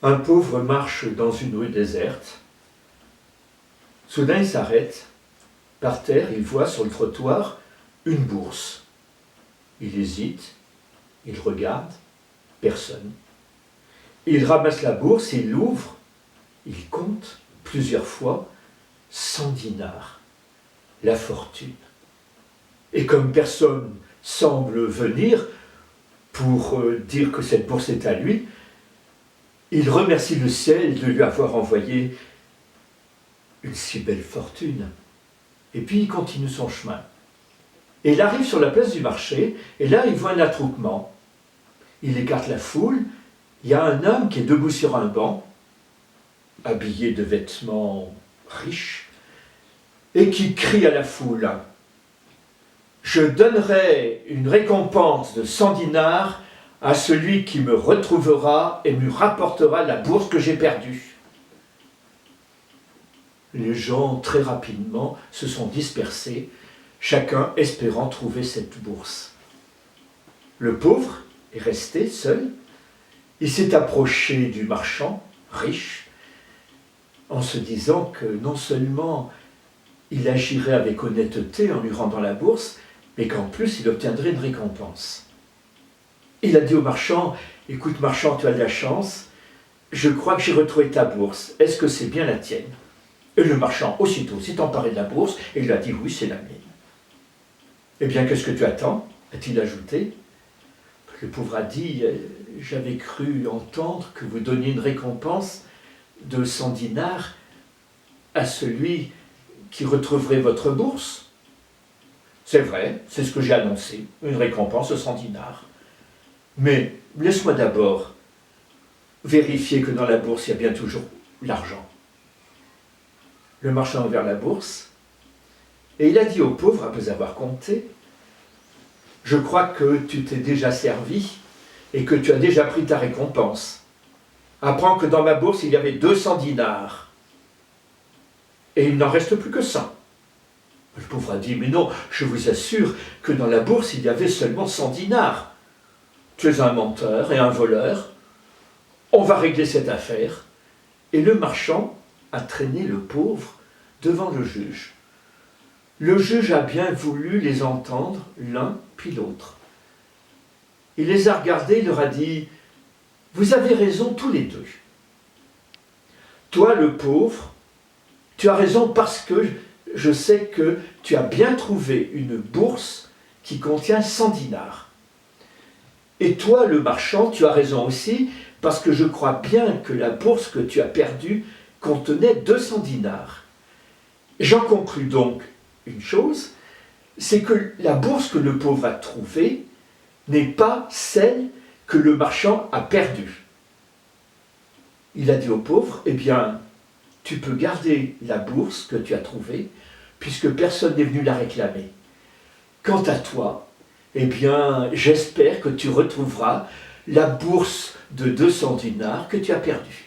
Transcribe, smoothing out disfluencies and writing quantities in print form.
Un pauvre marche dans une rue déserte. Soudain, il s'arrête. Par terre, il voit sur le trottoir une bourse. Il hésite, il regarde, personne. Il ramasse la bourse, il l'ouvre, il compte plusieurs fois 100 dinars, la fortune. Et comme personne semble venir pour dire que cette bourse est à lui, il remercie le ciel de lui avoir envoyé une si belle fortune. Et puis il continue son chemin. Et il arrive sur la place du marché, et là il voit un attroupement. Il écarte la foule, il y a un homme qui est debout sur un banc, habillé de vêtements riches, et qui crie à la foule « Je donnerai une récompense de 100 dinars à celui qui me retrouvera et me rapportera la bourse que j'ai perdue. » Les gens, très rapidement, se sont dispersés, chacun espérant trouver cette bourse. Le pauvre est resté seul. Il s'est approché du marchand, riche, en se disant que non seulement il agirait avec honnêteté en lui rendant la bourse, mais qu'en plus il obtiendrait une récompense. Il a dit au marchand, « Écoute marchand, tu as de la chance, je crois que j'ai retrouvé ta bourse, est-ce que c'est bien la tienne ?» Et le marchand aussitôt s'est emparé de la bourse et il a dit, « Oui, c'est la mienne. » « Eh bien, qu'est-ce que tu attends ?» a-t-il ajouté. Le pauvre a dit, « J'avais cru entendre que vous donniez une récompense de 100 dinars à celui qui retrouverait votre bourse. » « C'est vrai, c'est ce que j'ai annoncé, une récompense de 100 dinars. Mais laisse-moi d'abord vérifier que dans la bourse, il y a bien toujours l'argent. » Le marchand a ouvert la bourse et il a dit au pauvre, après avoir compté, « Je crois que tu t'es déjà servi et que tu as déjà pris ta récompense. Apprends que dans ma bourse, il y avait 200 dinars. Et il n'en reste plus que 100. » Le pauvre a dit, « Mais non, je vous assure que dans la bourse, il y avait seulement 100 dinars. Tu es un menteur et un voleur. On va régler cette affaire. » Et le marchand a traîné le pauvre devant le juge. Le juge a bien voulu les entendre l'un puis l'autre. Il les a regardés, il leur a dit, « Vous avez raison tous les deux. Toi, le pauvre, tu as raison parce que je sais que tu as bien trouvé une bourse qui contient 100 dinars. Et toi, le marchand, tu as raison aussi parce que je crois bien que la bourse que tu as perdue contenait 200 dinars. J'en conclus donc une chose, c'est que la bourse que le pauvre a trouvée n'est pas celle que le marchand a perdue. » Il a dit au pauvre, « Eh bien, tu peux garder la bourse que tu as trouvée, puisque personne n'est venu la réclamer. Quant à toi, eh bien, j'espère que tu retrouveras la bourse de 200 dinars que tu as perdue. »